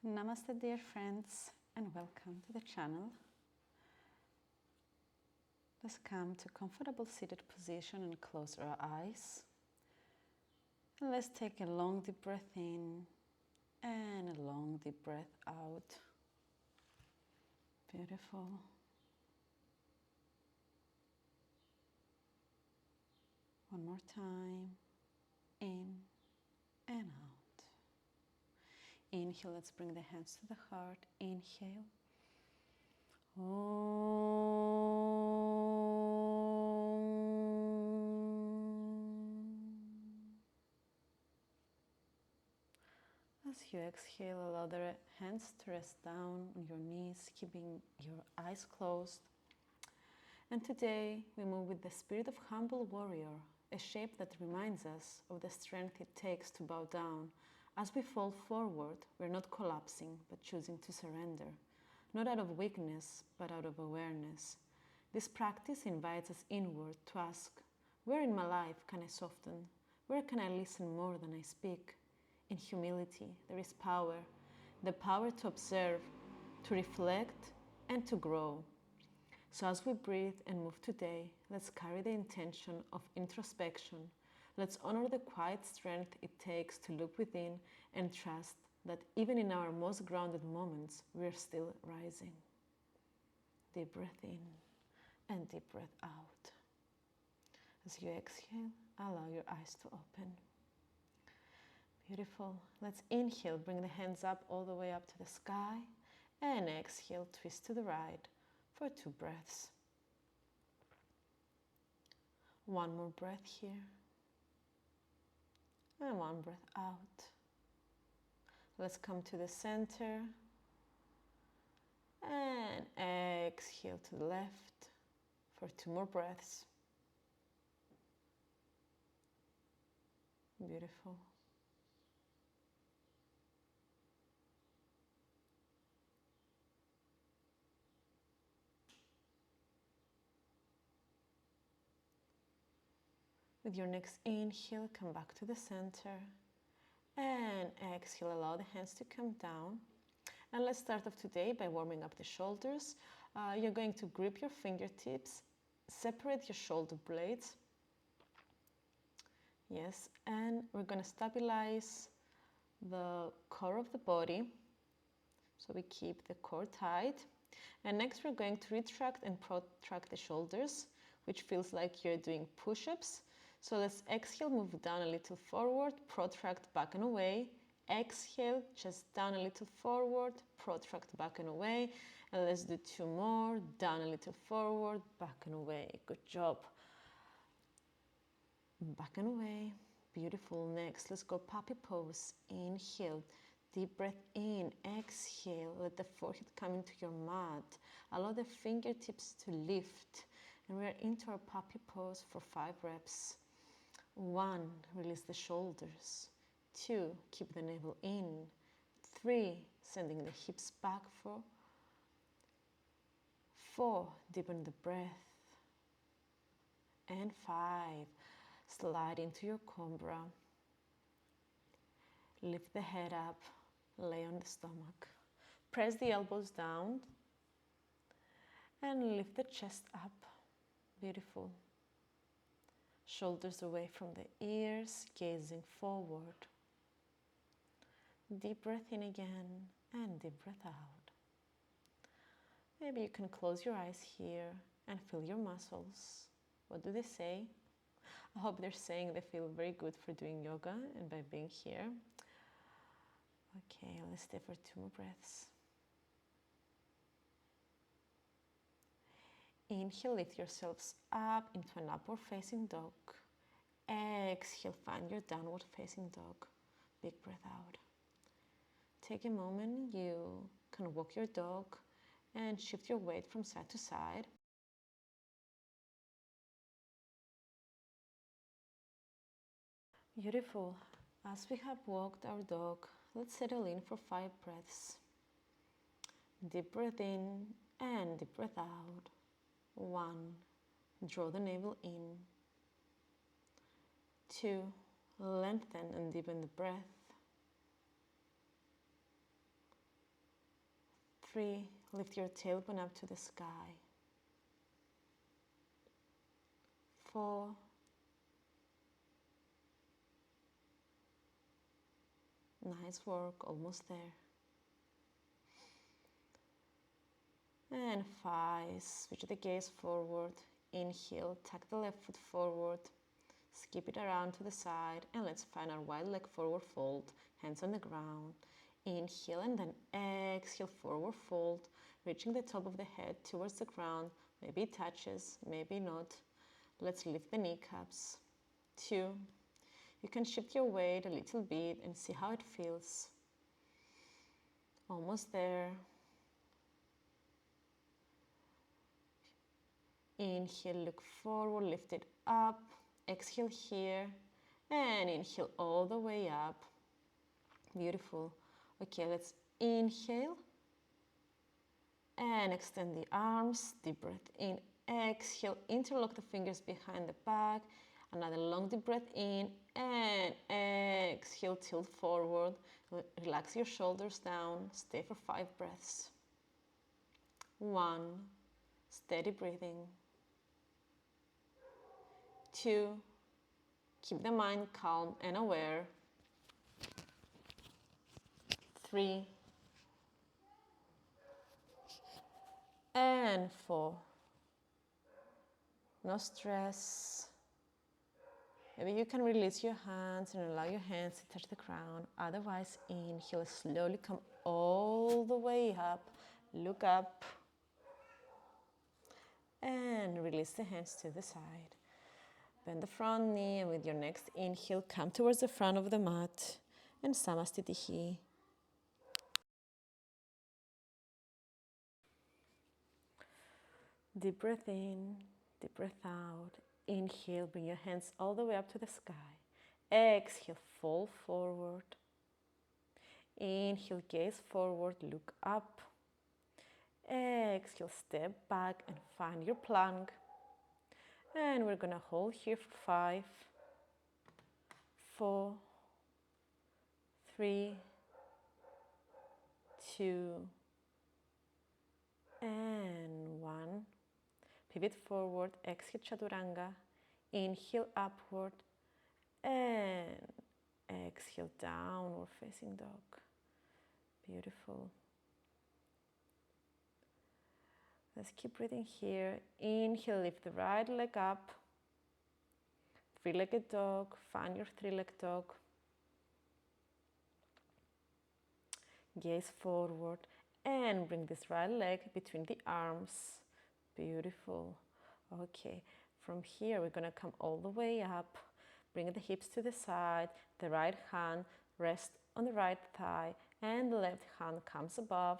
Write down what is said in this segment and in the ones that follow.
Namaste, dear friends, and welcome to the channel. Let's come to a comfortable seated position and close our eyes. And let's take a long deep breath in and a long deep breath out. Beautiful. One more time. In and out. Inhale, let's bring the hands to the heart. Inhale. As you exhale, allow the hands to rest down on your knees, keeping your eyes closed. And today we move with the spirit of humble warrior, a shape that reminds us of the strength it takes to bow down. As we fall forward, we're not collapsing, but choosing to surrender, not out of weakness, but out of awareness. This practice invites us inward to ask, where in my life can I soften? Where can I listen more than I speak? In humility, there is power, the power to observe, to reflect, and to grow. So as we breathe and move today, let's carry the intention of introspection. Let's honor the quiet strength it takes to look within and trust that even in our most grounded moments, we're still rising. Deep breath in and deep breath out. As you exhale, allow your eyes to open. Beautiful. Let's inhale, bring the hands up all the way up to the sky, and exhale, twist to the right for 2 breaths. One more breath here, and 1 breath out. Let's come to the center, and exhale to the left for 2 more breaths. Beautiful. With your next inhale, come back to the center, and exhale, allow the hands to come down. And let's start off today by warming up the shoulders. You're going to grip your fingertips, separate your shoulder blades. Yes, and we're going to stabilize the core of the body. So we keep the core tight. And next we're going to retract and protract the shoulders, which feels like you're doing push-ups. So let's exhale, move down a little forward, protract back and away. Exhale, just down a little forward, protract back and away. And let's do 2 more, down a little forward, back and away. Good job. Back and away. Beautiful. Next, let's go puppy pose. Inhale, deep breath in. Exhale, let the forehead come into your mat. Allow the fingertips to lift. And we're into our puppy pose for 5 reps. 1, release the shoulders. 2, keep the navel in. 3, sending the hips back for 4, deepen the breath. And 5, slide into your cobra. Lift the head up, lay on the stomach. Press the elbows down and lift the chest up. Beautiful. Shoulders away from the ears, gazing forward. Deep breath in again and deep breath out. Maybe you can close your eyes here and feel your muscles. What do they say? I hope they're saying they feel very good for doing yoga and by being here. Okay, let's stay for 2 more breaths. Inhale, lift yourselves up into an upward facing dog. Exhale, find your downward facing dog. Big breath out. Take a moment, you can walk your dog and shift your weight from side to side. Beautiful. As we have walked our dog, let's settle in for 5 breaths. Deep breath in and deep breath out. 1, draw the navel in. 2, lengthen and deepen the breath. 3, lift your tailbone up to the sky. 4, nice work, almost there. And 5, switch the gaze forward. Inhale, tuck the left foot forward, skip it around to the side, and let's find our wide leg forward fold, hands on the ground. Inhale and then exhale, forward fold, reaching the top of the head towards the ground. Maybe it touches, maybe not. Let's lift the kneecaps. 2, you can shift your weight a little bit and see how it feels. Almost there. Inhale, look forward, lift it up. Exhale here, and inhale all the way up. Beautiful. Okay, let's inhale and extend the arms. Deep breath in. Exhale, interlock the fingers behind the back. Another long deep breath in and exhale, tilt forward. Relax your shoulders down. Stay for 5 breaths. 1, steady breathing. 2, keep the mind calm and aware. 3, and 4. No stress. Maybe you can release your hands and allow your hands to touch the ground. Otherwise, inhale, slowly come all the way up. Look up. And release the hands to the side. Bend the front knee, and with your next inhale, come towards the front of the mat and Samastitihi. Deep breath in, deep breath out. Inhale, bring your hands all the way up to the sky. Exhale, fall forward. Inhale, gaze forward, look up. Exhale, step back and find your plank. And we're gonna hold here for 5, 4, 3, 2, and 1. Pivot forward, exhale Chaturanga. Inhale upward and exhale downward facing dog. Beautiful. Let's keep breathing here. Inhale, lift the right leg up. 3-legged dog. Find your 3-legged dog. Gaze forward and bring this right leg between the arms. Beautiful. Okay, from here we're gonna come all the way up. Bring the hips to the side. The right hand rests on the right thigh and the left hand comes above,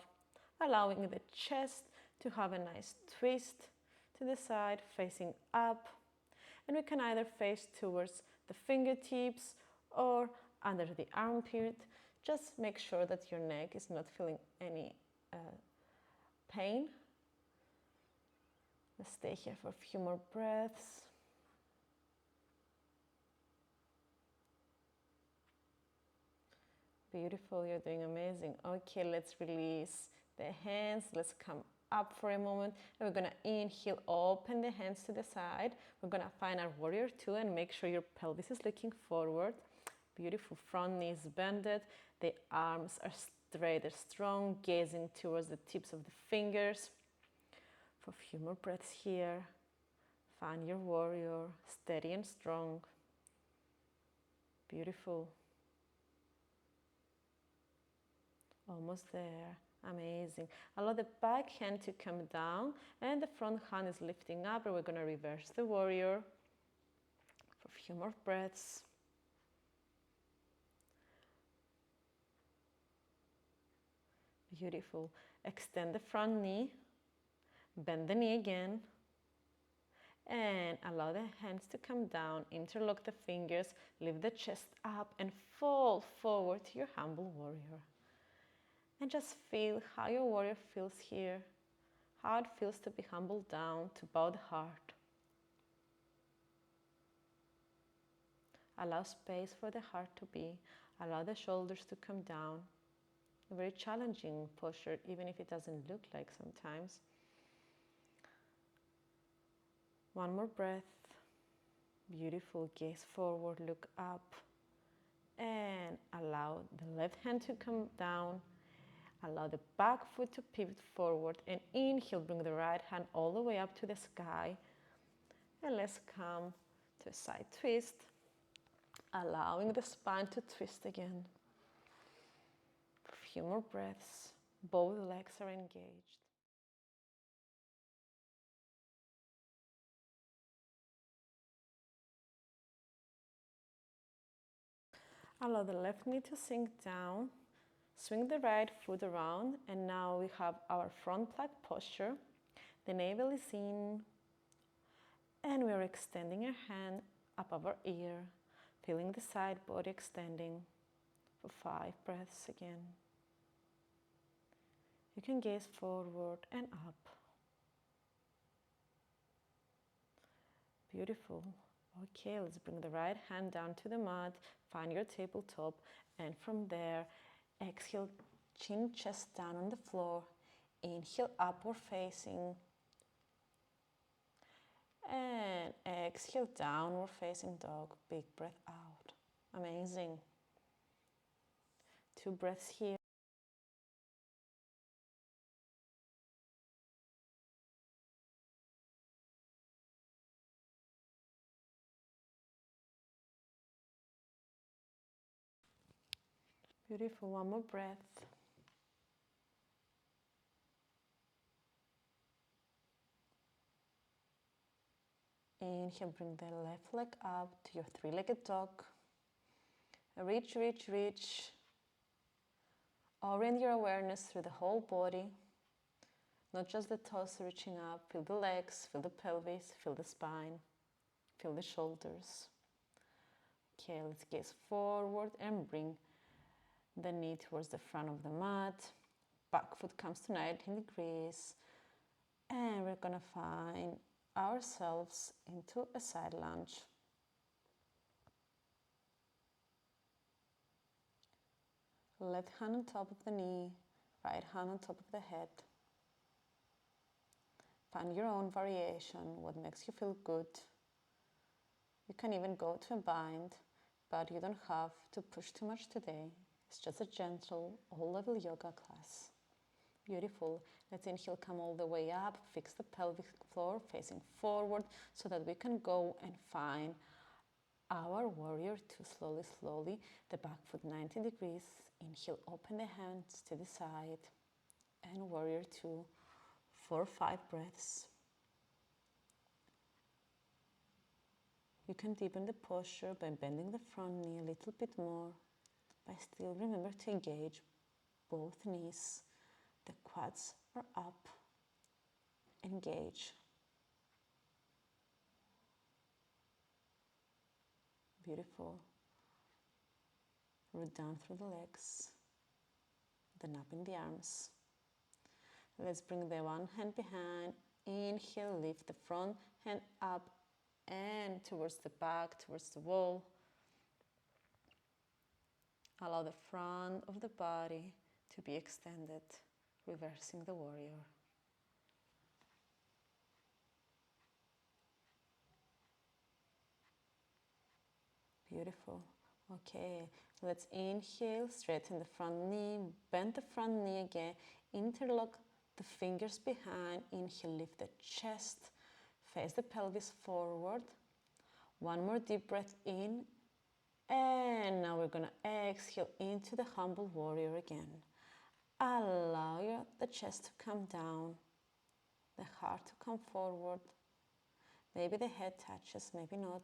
allowing the chest to have a nice twist to the side, facing up. And we can either face towards the fingertips or under the armpit. Just make sure that your neck is not feeling any pain. Let's stay here for a few more breaths. Beautiful, you're doing amazing. Okay, let's release the hands. Let's come up for a moment. And we're gonna inhale, open the hands to the side. We're gonna find our warrior 2 and make sure your pelvis is looking forward. Beautiful, front knee is bended. The arms are straight, they're strong, gazing towards the tips of the fingers. For a few more breaths here. Find your warrior, steady and strong. Beautiful. Almost there. Amazing. Allow the back hand to come down and the front hand is lifting up, and we're going to reverse the warrior for a few more breaths. Beautiful. Extend the front knee, bend the knee again, and allow the hands to come down. Interlock the fingers, lift the chest up and fall forward to your humble warrior. And just feel how your warrior feels here, how it feels to be humbled down, to bow the heart. Allow space for the heart to be. Allow the shoulders to come down. A very challenging posture, even if it doesn't look like sometimes. One more breath. Beautiful. Gaze forward, look up, and allow the left hand to come down. Allow the back foot to pivot forward, and inhale, bring the right hand all the way up to the sky. And let's come to a side twist, allowing the spine to twist again. For a few more breaths, both legs are engaged. Allow the left knee to sink down. Swing the right foot around, and now we have our front plank posture. The navel is in, and we're extending our hand above our ear, feeling the side body extending for 5 breaths again. You can gaze forward and up. Beautiful. Okay, let's bring the right hand down to the mat, find your tabletop, and from there, exhale, chin, chest down on the floor. Inhale, upward facing. And exhale, downward facing dog. Big breath out. Amazing. 2 breaths here. Beautiful. One more breath. Inhale, bring the left leg up to your 3-legged dog. Reach, reach, reach. Orient your awareness through the whole body. Not just the toes reaching up. Feel the legs, feel the pelvis, feel the spine, feel the shoulders. Okay, let's gaze forward and bring the knee towards the front of the mat. Back foot comes to 19 degrees. And we're gonna find ourselves into a side lunge. Left hand on top of the knee, right hand on top of the head. Find your own variation, what makes you feel good. You can even go to a bind, but you don't have to push too much today. It's just a gentle, all-level yoga class. Beautiful. Let's inhale, come all the way up, fix the pelvic floor, facing forward, so that we can go and find our warrior 2. Slowly, slowly, the back foot 90 degrees. Inhale, open the hands to the side, and warrior 2 for 5 breaths. You can deepen the posture by bending the front knee a little bit more, but still remember to engage both knees. The quads are up. Engage. Beautiful. Root down through the legs, then up in the arms. Let's bring the one hand behind. Inhale, lift the front hand up and towards the back, towards the wall. Allow the front of the body to be extended, reversing the warrior. Beautiful. Okay, let's inhale, straighten the front knee, bend the front knee again, interlock the fingers behind. Inhale, lift the chest, face the pelvis forward. One more deep breath in, and now we're gonna exhale into the humble warrior again. Allow the chest to come down, the heart to come forward. Maybe the head touches, maybe not.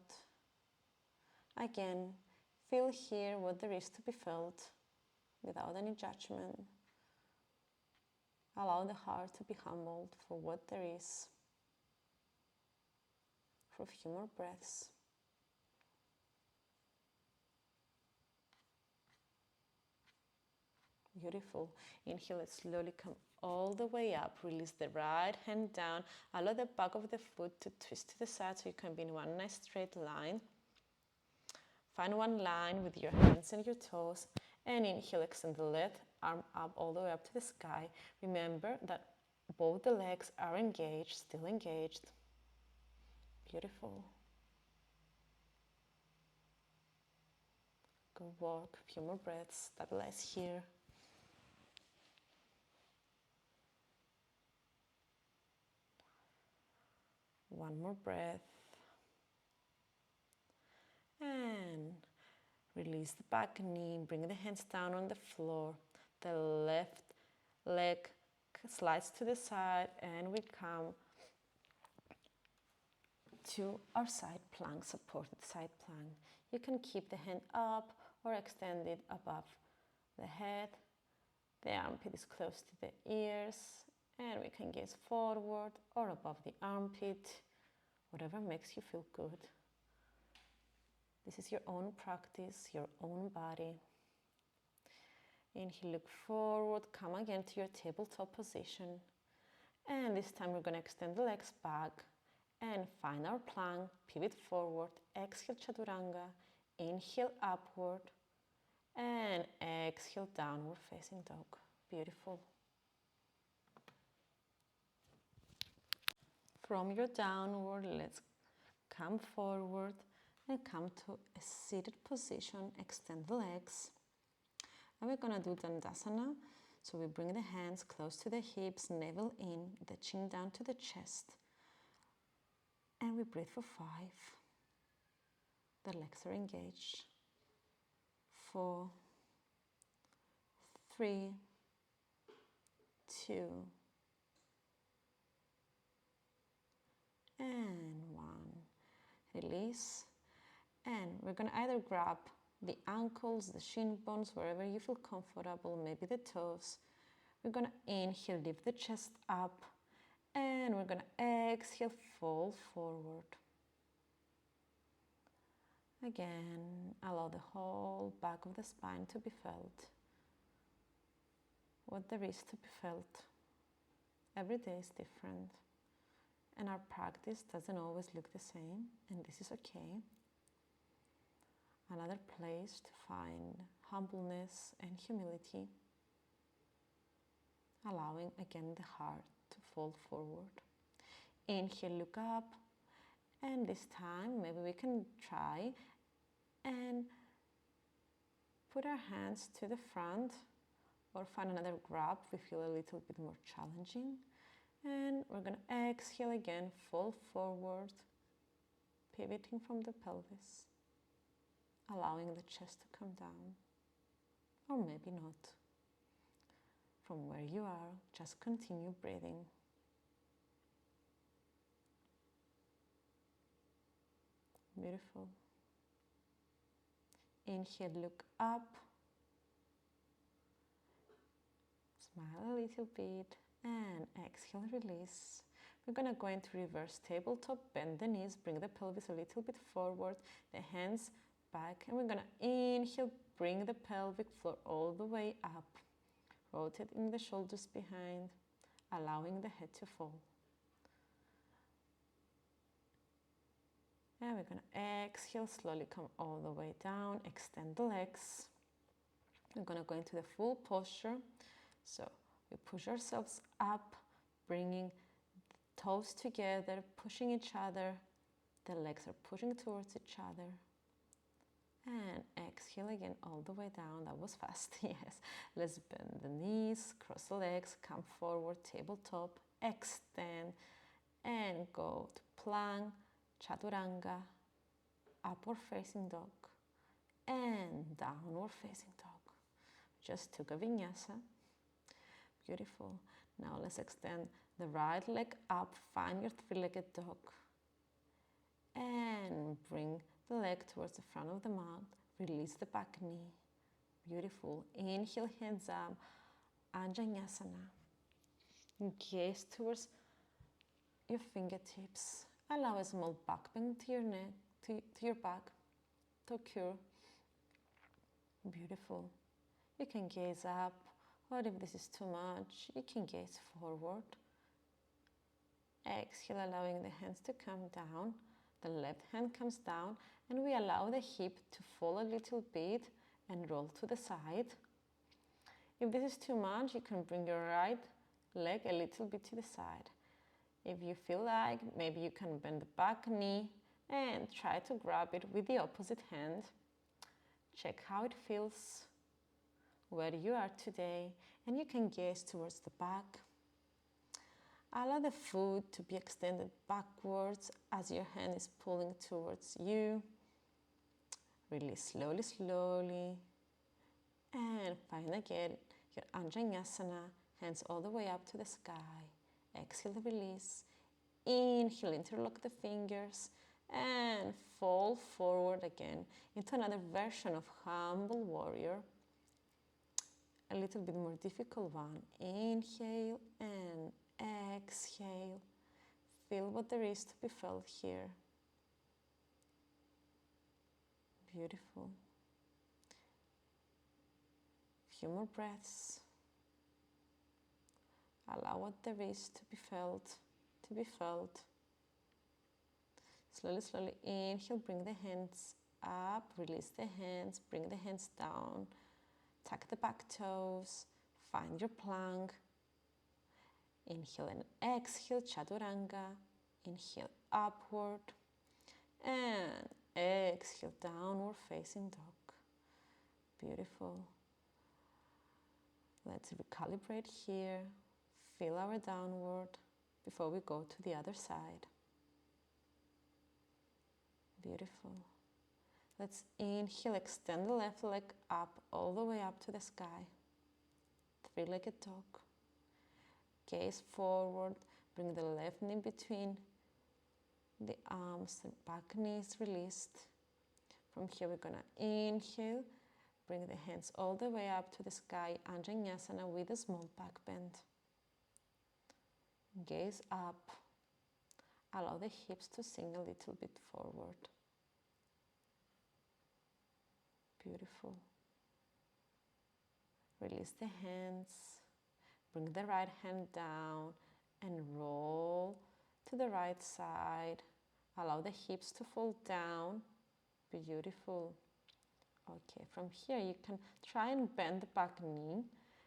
Again, feel here what there is to be felt without any judgment. Allow the heart to be humbled for what there is. For a few more breaths. Beautiful. Inhale, let's slowly come all the way up. Release the right hand down. Allow the back of the foot to twist to the side so you can be in one nice straight line. Find one line with your hands and your toes. And inhale, extend the arm up all the way up to the sky. Remember that both the legs are engaged, still engaged. Beautiful. Good work. A few more breaths. Stabilize here. One more breath. And release the back knee. Bring the hands down on the floor. The left leg slides to the side and we come to our side plank, supported side plank. You can keep the hand up or extend it above the head. The armpit is close to the ears and we can gaze forward or above the armpit, whatever makes you feel good. This is your own practice, your own body. Inhale, look forward, come again to your tabletop position. And this time we're going to extend the legs back and find our plank, pivot forward, exhale chaturanga, inhale upward, and exhale downward facing dog. Beautiful. From your downward, let's come forward and come to a seated position, extend the legs. And we're gonna do Dandasana. So we bring the hands close to the hips, navel in, the chin down to the chest. And we breathe for 5. The legs are engaged. 4, 3, 2, and 1. Release. And we're going to either grab the ankles, the shin bones, wherever you feel comfortable, maybe the toes. We're going to inhale, lift the chest up, and we're going to exhale, fall forward. Again, allow the whole back of the spine to be felt. What there is to be felt. Every day is different, and our practice doesn't always look the same, and this is okay. Another place to find humbleness and humility, allowing again the heart to fold forward. Inhale, look up, and this time maybe we can try and put our hands to the front or find another grab we feel a little bit more challenging. And we're going to exhale again, fall forward, pivoting from the pelvis, allowing the chest to come down, or maybe not. From where you are, just continue breathing. Beautiful. Inhale, look up, smile a little bit, and exhale, release. We're going to go into reverse tabletop, bend the knees, bring the pelvis a little bit forward, the hands back, and we're going to inhale, bring the pelvic floor all the way up, rotating the shoulders behind, allowing the head to fall. And we're going to exhale, slowly come all the way down, extend the legs. We're going to go into the full posture. So we push ourselves up, bringing the toes together, pushing each other. The legs are pushing towards each other. And exhale again all the way down. That was fast, yes. Let's bend the knees, cross the legs, come forward, tabletop, extend, and go to plank, chaturanga, upward facing dog, and downward facing dog. Just took a vinyasa. Beautiful. Now let's extend the right leg up, find your three-legged dog, and bring the leg towards the front of the mat. Release the back knee. Beautiful. Inhale, hands up, Anjaneyasana. Gaze towards your fingertips. Allow a small back bend to your neck, to your back, to occur. Beautiful. You can gaze up, or if this is too much, you can gaze forward. Exhale, allowing the hands to come down. The left hand comes down, and we allow the hip to fall a little bit and roll to the side. If this is too much, you can bring your right leg a little bit to the side. If you feel like, maybe you can bend the back knee and try to grab it with the opposite hand. Check how it feels, where you are today, and you can gaze towards the back. Allow the foot to be extended backwards as your hand is pulling towards you. Release slowly, slowly. And find again your Anjaneyasana, hands all the way up to the sky. Exhale the release. Inhale, interlock the fingers and fall forward again into another version of humble warrior. A little bit more difficult one. Inhale and exhale. Feel what there is to be felt here. Beautiful. Few more breaths. Allow what there is to be felt, to be felt. Slowly, slowly inhale, bring the hands up, release the hands, bring the hands down. Tuck the back toes, find your plank. Inhale and exhale, chaturanga. Inhale upward and exhale, downward facing dog. Beautiful. Let's recalibrate here. Feel our downward before we go to the other side. Beautiful. Let's inhale, extend the left leg up, all the way up to the sky. Three-legged dog. Gaze forward, bring the left knee between the arms, the back knee is released. From here we're gonna inhale, bring the hands all the way up to the sky, Anjaneyasana with a small back bend. Gaze up, allow the hips to sink a little bit forward. Beautiful. Release the hands, bring the right hand down and roll to the right side. Allow the hips to fall down. Beautiful. Okay, from here you can try and bend the back knee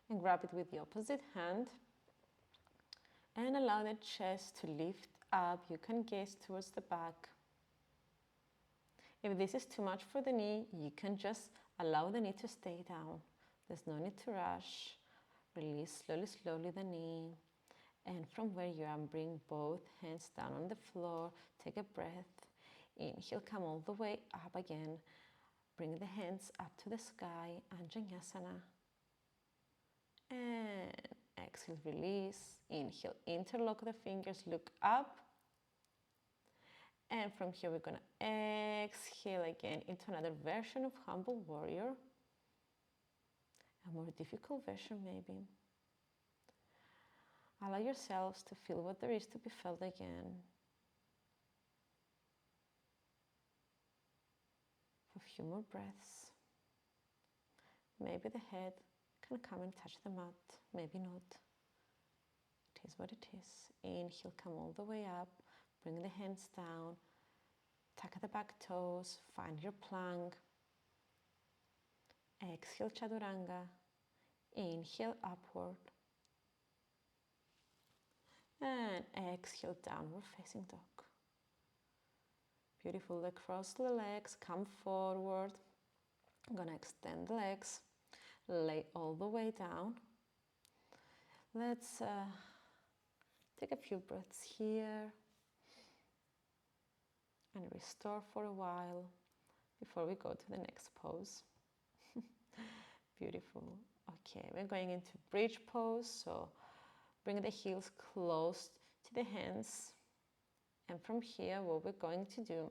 and grab it with the opposite hand and allow the chest to lift up. You can gaze towards the back. If this is too much for the knee, you can just allow the knee to stay down. There's no need to rush. Release slowly, slowly the knee. And from where you are, bring both hands down on the floor. Take a breath. Inhale, come all the way up again. Bring the hands up to the sky, Anjaneyasana. And exhale, release. Inhale, interlock the fingers, look up. And from here, we're gonna exhale again into another version of humble warrior. A more difficult version, maybe. Allow yourselves to feel what there is to be felt again. For a few more breaths. Maybe the head can come and touch the mat, maybe not. It is what it is. Inhale, come all the way up. Bring the hands down. Tuck the back toes. Find your plank. Exhale, chaturanga. Inhale, upward. And exhale, downward facing dog. Beautiful. Across the legs, come forward. I'm gonna extend the legs, lay all the way down. Let's take a few breaths here and restore for a while before we go to the next pose. Beautiful. Okay, we're going into bridge pose, so bring the heels close to the hands. And from here, what we're going to do,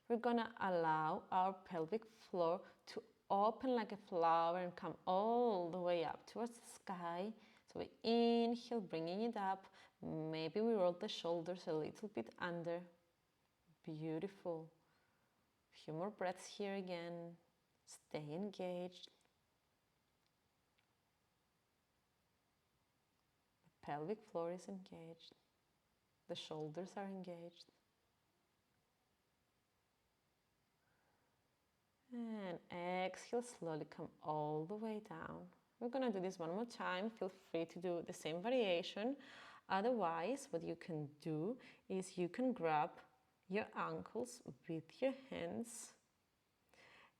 we're gonna allow our pelvic floor to open like a flower and come all the way up towards the sky. So we inhale, bringing it up. Maybe we roll the shoulders a little bit under. Beautiful. A few more breaths here again. Stay engaged. The pelvic floor is engaged. The shoulders are engaged. And exhale, slowly come all the way down. We're gonna do this one more time. Feel free to do the same variation. Otherwise, what you can do is you can grab your ankles with your hands.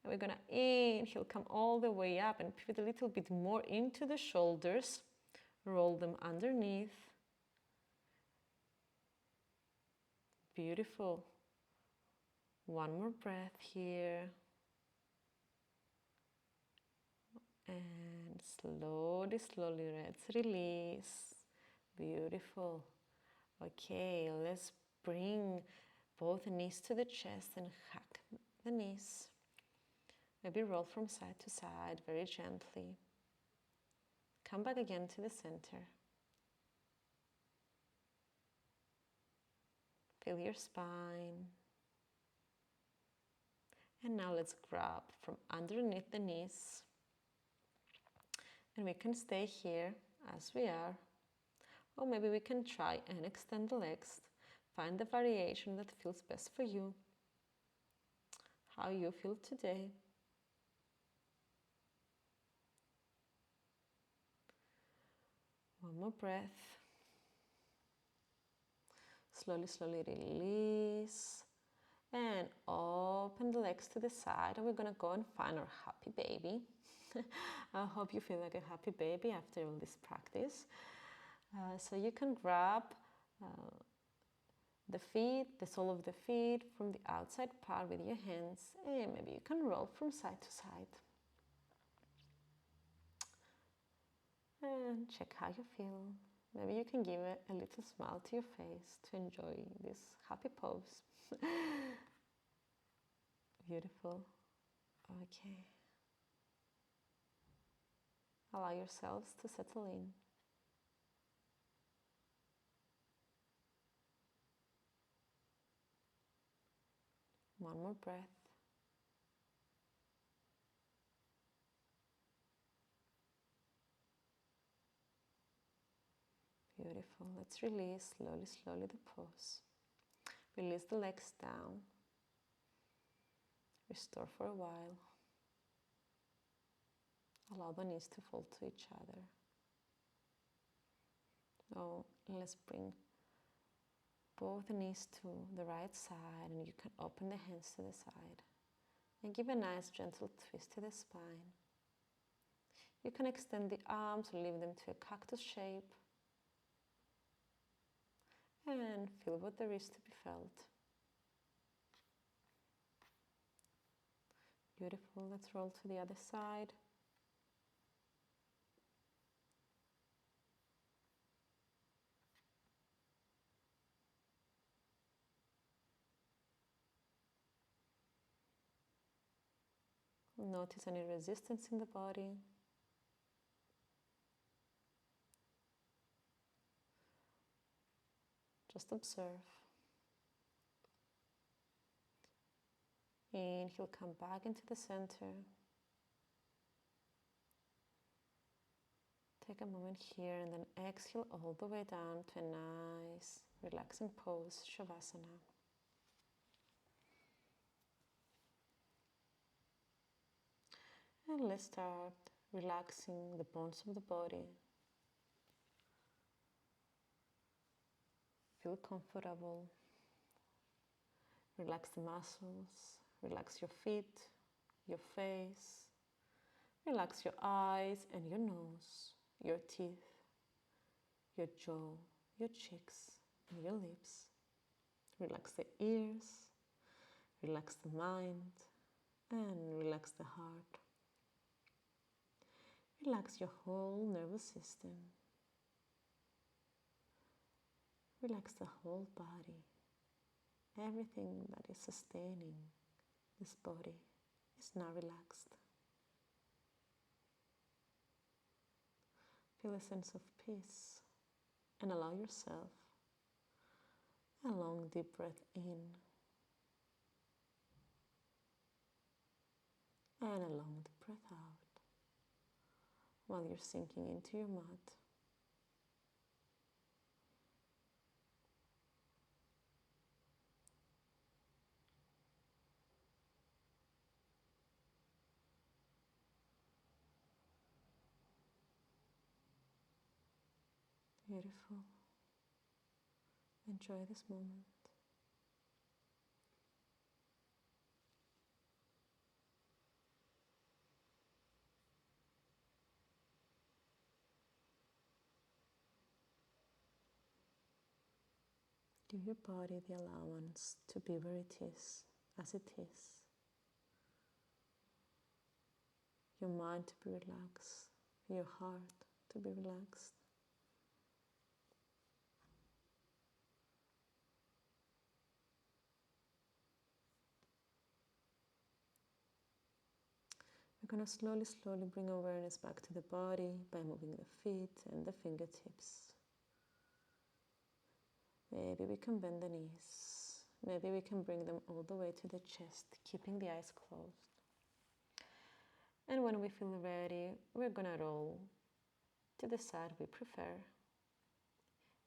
And we're gonna inhale, come all the way up and pivot a little bit more into the shoulders. Roll them underneath. Beautiful. One more breath here. And slowly, slowly, let's release. Beautiful. Okay, let's bring both knees to the chest and hug the knees. Maybe roll from side to side very gently. Come back again to the center. Feel your spine. And now let's grab from underneath the knees. And we can stay here as we are. Or maybe we can try and extend the legs. Find the variation that feels best for you. How you feel today. One more breath. Slowly, slowly release. And open the legs to the side. And we're going to go and find our happy baby. I hope you feel like a happy baby after all this practice. So you can grab the feet, the sole of the feet from the outside part with your hands. And maybe you can roll from side to side. And check how you feel. Maybe you can give a little smile to your face to enjoy this happy pose. Beautiful. Okay. Allow yourselves to settle in. One more breath. Beautiful. Let's release slowly, slowly the pose. Release the legs down. Restore for a while. Allow the knees to fall to each other. Now let's bring both knees to the right side, and you can open the hands to the side. And give a nice gentle twist to the spine. You can extend the arms or leave them to a cactus shape. And feel what there is to be felt. Beautiful. Let's roll to the other side. Notice any resistance in the body. Just observe. Inhale, come back into the center. Take a moment here and then exhale all the way down to a nice, relaxing pose, Shavasana. And let's start relaxing the bones of the body. Feel comfortable. Relax the muscles. Relax your feet, your face. Relax your eyes and your nose, your teeth, your jaw, your cheeks, and your lips. Relax the ears. Relax the mind. And relax the heart. Relax your whole nervous system. Relax the whole body. Everything that is sustaining this body is now relaxed. Feel a sense of peace and allow yourself a long deep breath in and a long deep breath out while you're sinking into your mat. Beautiful. Enjoy this moment. Give your body the allowance to be where it is, as it is. Your mind to be relaxed, your heart to be relaxed. We're going to slowly bring awareness back to the body by moving the feet and the fingertips. Maybe we can bend the knees. Maybe we can bring them all the way to the chest, keeping the eyes closed. And when we feel ready, we're going to roll to the side we prefer,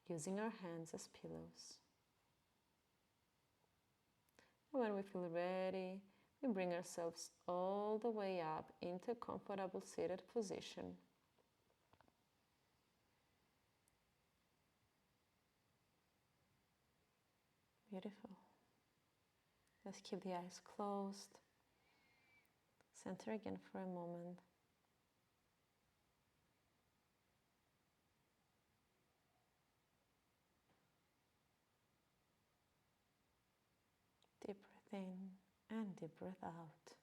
using our hands as pillows. And when we feel ready, we bring ourselves all the way up into a comfortable seated position. Beautiful. Let's keep the eyes closed. Center again for a moment. Deep breath in and deep breath out.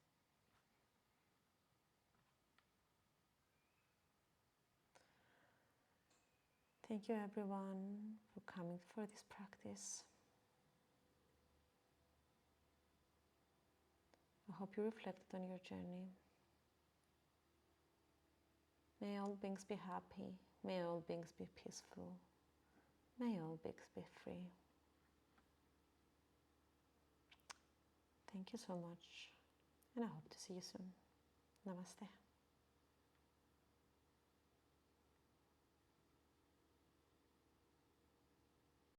Thank you everyone for coming for this practice. I hope you reflected on your journey. May all beings be happy. May all beings be peaceful. May all beings be free. Thank you so much, and I hope to see you soon. Namaste.